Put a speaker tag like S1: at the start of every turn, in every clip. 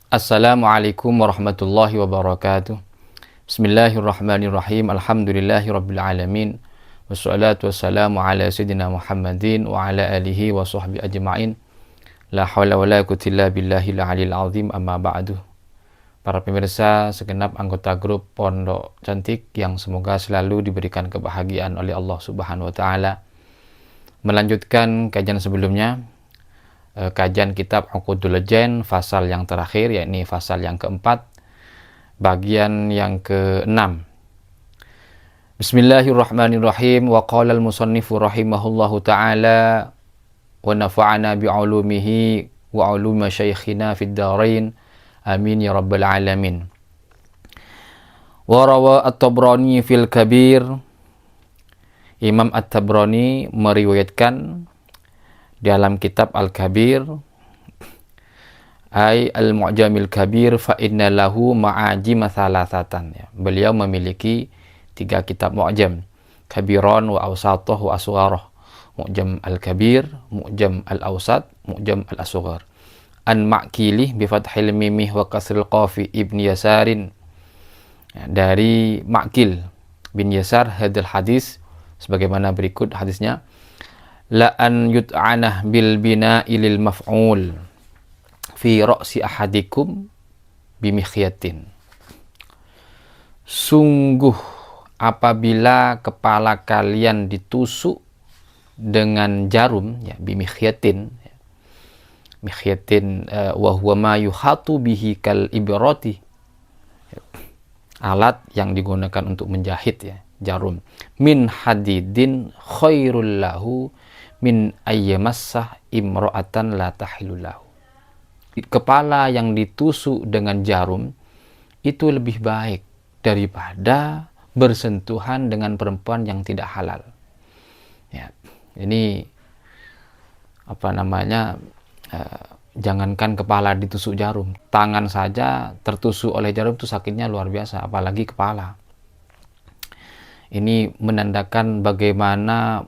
S1: Assalamualaikum warahmatullahi wabarakatuh. Bismillahirrahmanirrahim. Alhamdulillahirabbil alamin. Wassalatu wassalamu ala sayyidina Muhammadin wa ala alihi wa sahbihi ajma'in. La haula wala quwwata illa billahil aliyil azim. Amma ba'du. Para pemirsa segenap anggota grup Pondok Cantik yang semoga selalu diberikan kebahagiaan oleh Allah Subhanahu wa taala. Melanjutkan kajian sebelumnya, kajian kitab Uqudul Jan, fasal yang terakhir, yakni fasal yang keempat, bagian yang ke-6. Bismillahirrahmanirrahim. Wa qala al-musannifu rahimahullahu ta'ala wa nafa'ana bi'ulumihi wa ulumi syaikhina fid darain. Amin ya rabbal alamin. Wa rawa at-Tabrani fil Kabir. Imam At-Tabrani meriwayatkan dalam kitab Al-Kabir, ay Al-Mu'jamil Kabir, fa inna lahu ma'ajim thalathatan. Ya. Beliau memiliki 3 kitab mu'jam, Kabiran wa Awsatah wa Asgharah. Mu'jam Al-Kabir, Mu'jam Al-Awsat, Mu'jam Al-Asghar. An Ma'kilih bi fathil mimih wa kasril qafi ibn Yasarin. Ya, dari Ma'kil bin Yasar hadal hadis sebagaimana berikut hadisnya. La an yut'anah bil bina'i lil maf'ul fi ra'si ahadikum bimikhyatin. Sungguh apabila kepala kalian ditusuk dengan jarum, ya, bimikhyatin, ya. Mikhyatin wa huwa ma yuhatu bihi kal ibrati, ya. Alat yang digunakan untuk menjahit, ya, jarum. Min hadidin khairul lahu min ayyamassah imra'atan la tahilullahu. Kepala yang ditusuk dengan jarum itu lebih baik daripada bersentuhan dengan perempuan yang tidak halal. Ya, ini jangankan kepala ditusuk jarum, tangan saja tertusuk oleh jarum itu sakitnya luar biasa, apalagi kepala. Ini menandakan bagaimana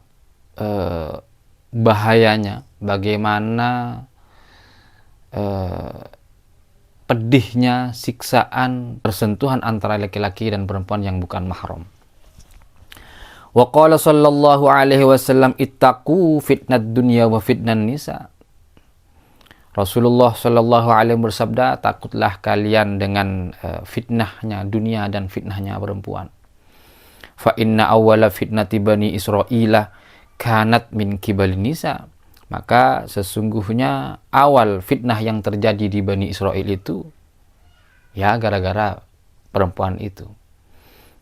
S1: bahayanya, bagaimana pedihnya siksaan persentuhan antara laki-laki dan perempuan yang bukan mahram. Wa qala sallallahu alaihi wasallam ittaqu fitnad dunya wa fitnan nisa. Rasulullah sallallahu alaihi bersabda, takutlah kalian dengan fitnahnya dunia dan fitnahnya perempuan. Fa inna awwala fitnati bani Israila kanat min kibalin nisa. Maka sesungguhnya awal fitnah yang terjadi di Bani Israel itu ya gara-gara perempuan itu.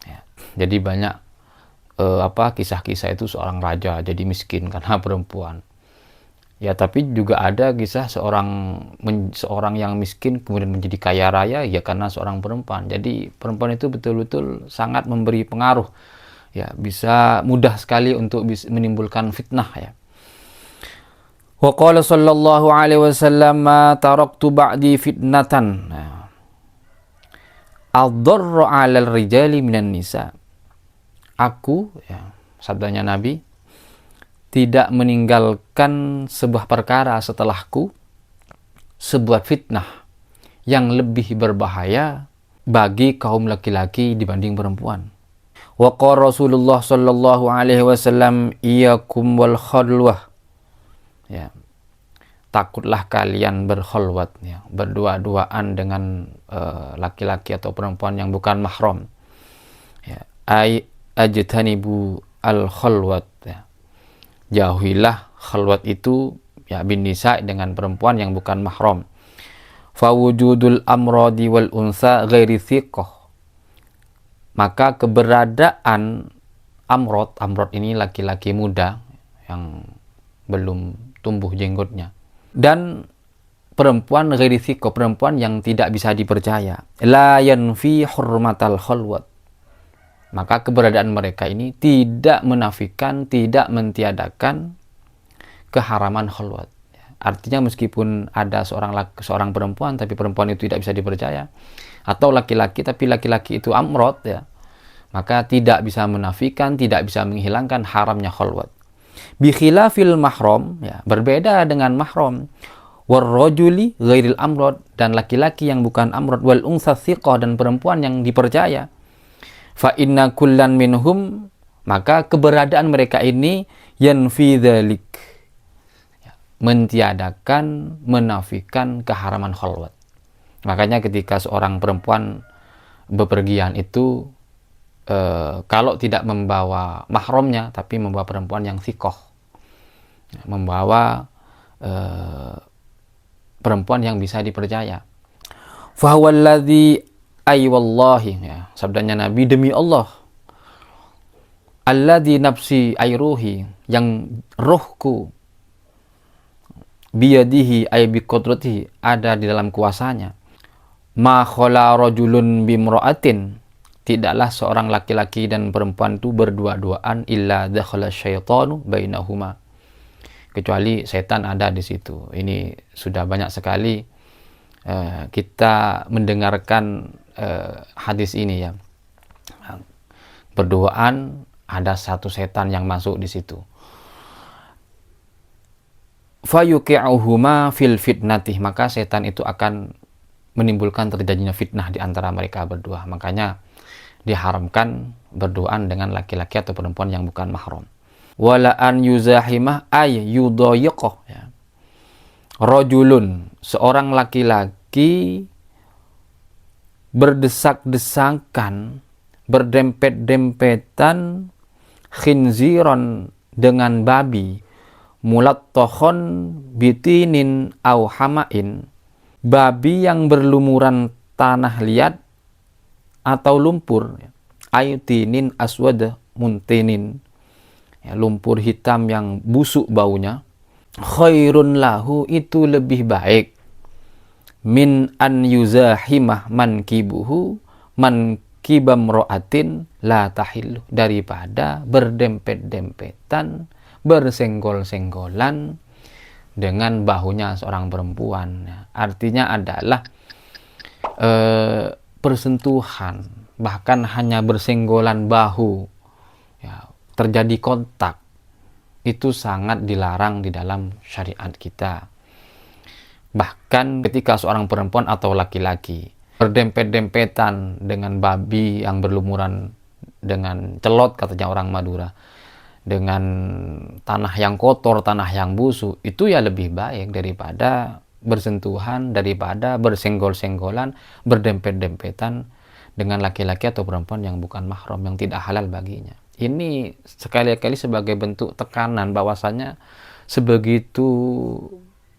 S1: Ya, jadi banyak kisah-kisah itu seorang raja jadi miskin karena perempuan. Ya, tapi juga ada kisah seorang yang miskin kemudian menjadi kaya raya ya karena seorang perempuan. Jadi perempuan itu betul-betul sangat memberi pengaruh. Ya, bisa mudah sekali untuk menimbulkan fitnah, ya. Wa qala sallallahu alaihi wasallam ma taraktu ba'di fitnatan adharru 'alal rijali minan nisa. Aku, ya, sabdanya Nabi, tidak meninggalkan sebuah perkara setelahku, sebuah fitnah yang lebih berbahaya bagi kaum laki-laki dibanding perempuan. Wa qala Rasulullah sallallahu alaihi wasallam iyyakum wal khalwah. Ya. Takutlah kalian berkhalwat, ya, berdua-duaan dengan laki-laki atau perempuan yang bukan mahram. Ya. Ajtanibu al khalwat, ya. Jauhilah khalwat itu, ya, bin nisa dengan perempuan yang bukan mahram. Fa wujudul amradi wal unsa ghairi thiqah. Maka keberadaan amrod ini laki-laki muda yang belum tumbuh jenggotnya, dan perempuan ghairi thiqah, perempuan yang tidak bisa dipercaya, la yanfi hurmatal khalwat. Maka keberadaan mereka ini tidak menafikan, tidak mentiadakan keharaman khalwat. Artinya meskipun ada seorang perempuan tapi perempuan itu tidak bisa dipercaya, atau laki-laki tapi laki-laki itu amrod, ya, maka tidak bisa menafikan, tidak bisa menghilangkan haramnya khalwat. Bi khilafil mahram, ya, berbeda dengan mahram. warrajuli ghairil amrad, dan laki-laki yang bukan amrad, wal unsa thiqah, dan perempuan yang dipercaya. Fa inna kullan minhum, maka keberadaan mereka ini yanfi dzalik, mentiadakan, menafikan keharaman khalwat. Makanya ketika seorang perempuan bepergian itu kalau tidak membawa mahramnya, tapi membawa perempuan yang thiqah, membawa perempuan yang bisa dipercaya. Fahuwallazi ay wallahi, ya, sabdanya Nabi, demi Allah, alladzi nafsi ay ruhi, yang rohku, biyadihi ay biqudratihi, ada di dalam kuasanya. Ma khala rajulun bimra'atin, tidaklah seorang laki-laki dan perempuan itu berdua-duaan, illa dakhala syaitanu bainahuma, kecuali setan ada di situ. Ini sudah banyak sekali kita mendengarkan hadis ini, ya. Berduaan ada satu setan yang masuk di situ. Fayuqi'uhuma fil fitnati, maka setan itu akan menimbulkan terjadinya fitnah di antara mereka berdua. Makanya diharamkan berduaan dengan laki-laki atau perempuan yang bukan mahram. Wala an yuzahimah ay yudayiqah, ya. Rajulun, seorang laki-laki berdesak-desakan, berdempet-dempetan, khinziron, dengan babi, mulattahon bitinin au hamain, babi yang berlumuran tanah liat atau lumpur, ayutinin aswad muntinin, ya, lumpur hitam yang busuk baunya, khairun lahu, itu lebih baik, min an yuzahimah mankibuhu mankibam ro'atin la tahillu, daripada berdempet-dempetan, bersenggol-senggolan dengan bahunya seorang perempuan. Artinya adalah persentuhan, bahkan hanya bersenggolan bahu, ya, terjadi kontak, itu sangat dilarang di dalam syariat kita. Bahkan ketika seorang perempuan atau laki-laki berdempet-dempetan dengan babi yang berlumuran dengan celot, katanya orang Madura, dengan tanah yang kotor, tanah yang busuk, itu ya lebih baik daripada bersentuhan, daripada bersenggol-senggolan, berdempet-dempetan dengan laki-laki atau perempuan yang bukan mahram, yang tidak halal baginya. Ini sekali-kali sebagai bentuk tekanan bahwasanya sebegitu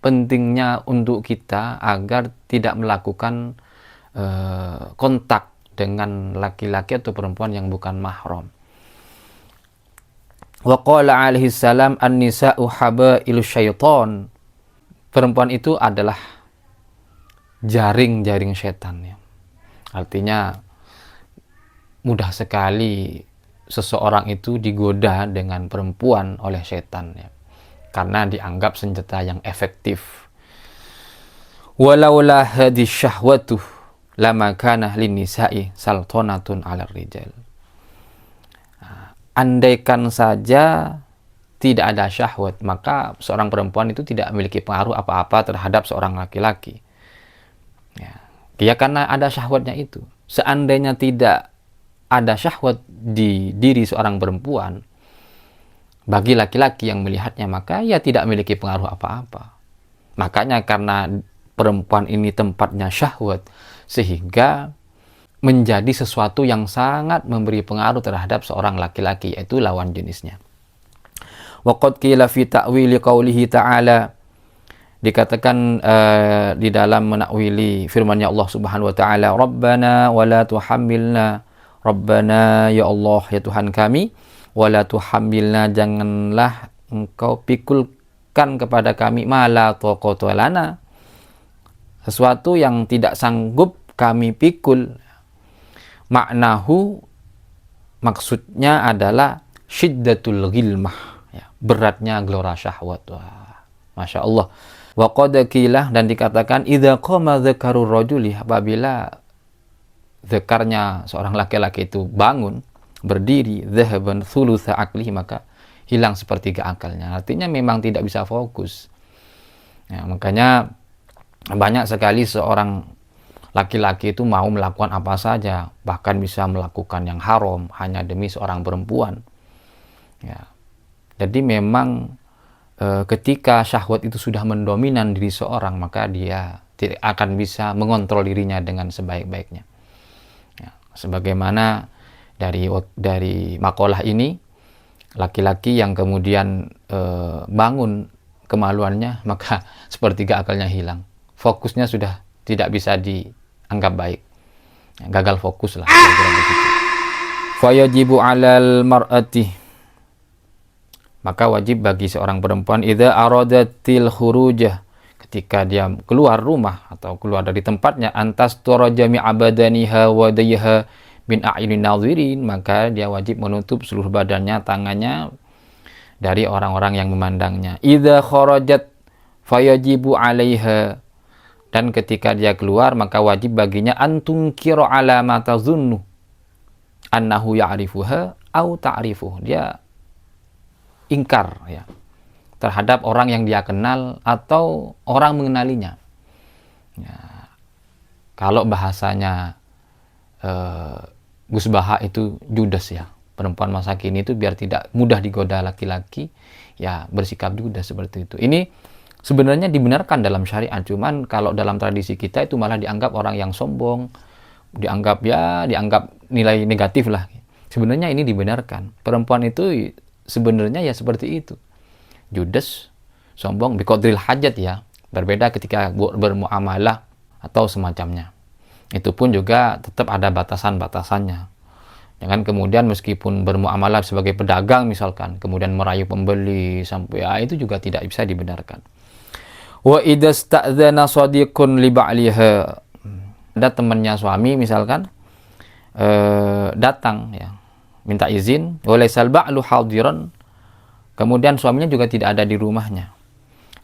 S1: pentingnya untuk kita agar tidak melakukan kontak dengan laki-laki atau perempuan yang bukan mahram. Wa qala alaihi salam an-nisa'u habailu syaitan, perempuan itu adalah jaring-jaring setan, ya. Artinya mudah sekali seseorang itu digoda dengan perempuan oleh setan, ya, karena dianggap senjata yang efektif. Walaula hadhihi syahwatu lama kana lin-nisa'i saltanatun 'alal rijal. Andaikan saja tidak ada syahwat, maka seorang perempuan itu tidak memiliki pengaruh apa-apa terhadap seorang laki-laki. Ya, karena ada syahwatnya itu. Seandainya tidak ada syahwat di diri seorang perempuan, bagi laki-laki yang melihatnya, maka ia tidak memiliki pengaruh apa-apa. Makanya karena perempuan ini tempatnya syahwat, sehingga menjadi sesuatu yang sangat memberi pengaruh terhadap seorang laki-laki, yaitu lawan jenisnya. Wa qad qila fi ta'wili qaulihi ta'ala, dikatakan di dalam menakwili firman-Nya Allah Subhanahu wa taala, Rabbana wa la tuhammilna, Rabbana, ya Allah, ya Tuhan kami, wa la tuhammilna, janganlah engkau pikulkan kepada kami, ma la taqata lana, sesuatu yang tidak sanggup kami pikul. Maknahu, maksudnya adalah syiddatul ghilmah, ya, beratnya gelora syahwat. Wah, Masya Allah. Wa qad qila, dan dikatakan, idza qama dzakaru rajuli, apabila dzakarnya seorang laki-laki itu bangun, berdiri, dhahaban thulutsa aqlihi, maka hilang sepertiga akalnya. Artinya memang tidak bisa fokus. Ya, makanya Banyak sekali seorang laki-laki itu mau melakukan apa saja, bahkan bisa melakukan yang haram hanya demi seorang perempuan. Ya. Jadi memang ketika syahwat itu sudah mendominan diri seorang, maka dia tidak akan bisa mengontrol dirinya dengan sebaik-baiknya. Ya. Sebagaimana dari makalah ini, laki-laki yang kemudian bangun kemaluannya, maka sepertiga akalnya hilang. Fokusnya sudah tidak bisa dianggap baik. Ya, gagal fokus lah. Fayajibu 'alal mar'ati, maka wajib bagi seorang perempuan idza aradatil khurujah, ketika dia keluar rumah atau keluar dari tempatnya, antas turajami abadaniha wa dayha min a'yunin nadhirin, maka dia wajib menutup seluruh badannya, tangannya dari orang-orang yang memandangnya. Idza kharajat fayajibu 'alaiha, dan ketika dia keluar maka wajib baginya antunkira ala ma tazunnu annahu ya'rifuha au ta'rifuh, dia ingkar ya terhadap orang yang dia kenal atau orang mengenalinya. Ya, kalau bahasanya Gus Baha itu judes ya, perempuan masa kini itu biar tidak mudah digoda laki-laki, ya bersikap judes seperti itu. Ini sebenarnya dibenarkan dalam syariat, cuman kalau dalam tradisi kita itu malah dianggap orang yang sombong, dianggap nilai negatif lah. Sebenarnya ini dibenarkan. Perempuan itu sebenarnya ya seperti itu, judes, sombong, biqadril hajat ya, berbeda ketika bermuamalah atau semacamnya. Itu pun juga tetap ada batasan-batasannya. Jangan kemudian meskipun bermuamalah sebagai pedagang misalkan, kemudian merayu pembeli sampai itu juga tidak bisa dibenarkan. Wa idza sta'dzana shadiqun li ba'liha, ada temannya suami misalkan datang ya, minta izin, walaisal ba'lu hadiran, kemudian suaminya juga tidak ada di rumahnya,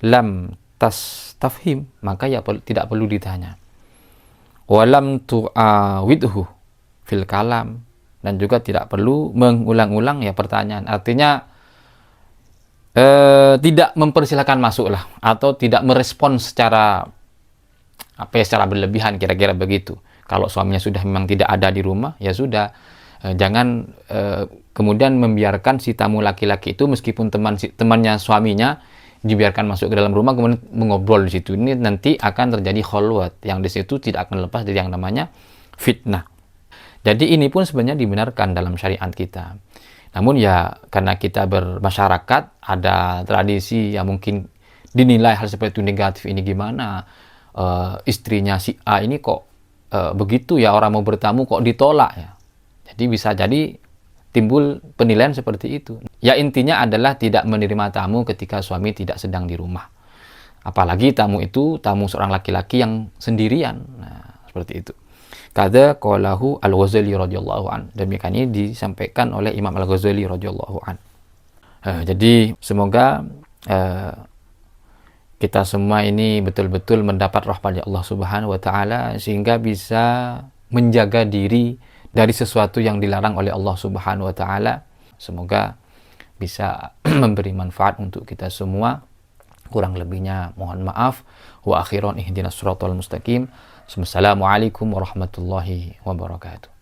S1: lam tastafhim, maka ya tidak perlu ditanya. Walam tu'awidhu fil kalam, dan juga tidak perlu mengulang-ulang ya pertanyaan. Artinya tidak mempersilahkan masuk lah, atau tidak merespon secara secara berlebihan, kira-kira begitu. Kalau suaminya sudah memang tidak ada di rumah, ya sudah, jangan kemudian membiarkan si tamu laki-laki itu, meskipun temannya suaminya, dibiarkan masuk ke dalam rumah kemudian mengobrol di situ. Ini nanti akan terjadi khalwat, yang di situ tidak akan lepas dari yang namanya fitnah. Jadi ini pun sebenarnya dibenarkan dalam syariat kita. Namun ya karena kita bermasyarakat, ada tradisi yang mungkin dinilai hal seperti itu negatif, ini gimana istrinya si A ini kok begitu ya, orang mau bertamu kok ditolak ya. Jadi bisa jadi timbul penilaian seperti itu. Ya intinya adalah tidak menerima tamu ketika suami tidak sedang di rumah. Apalagi tamu itu tamu seorang laki-laki yang sendirian. Nah, seperti itu. Kada qalahu Al-Ghazali radhiyallahu an. Demikian ini disampaikan oleh Imam Al-Ghazali radhiyallahu an. Jadi semoga kita semua ini betul-betul mendapat rahmat Allah Subhanahu wa taala, sehingga bisa menjaga diri dari sesuatu yang dilarang oleh Allah Subhanahu wa taala. Semoga bisa memberi manfaat untuk kita semua. Kurang lebihnya mohon maaf. Wa akhiran ihdinas siratal mustaqim. Assalamualaikum warahmatullahi wabarakatuh.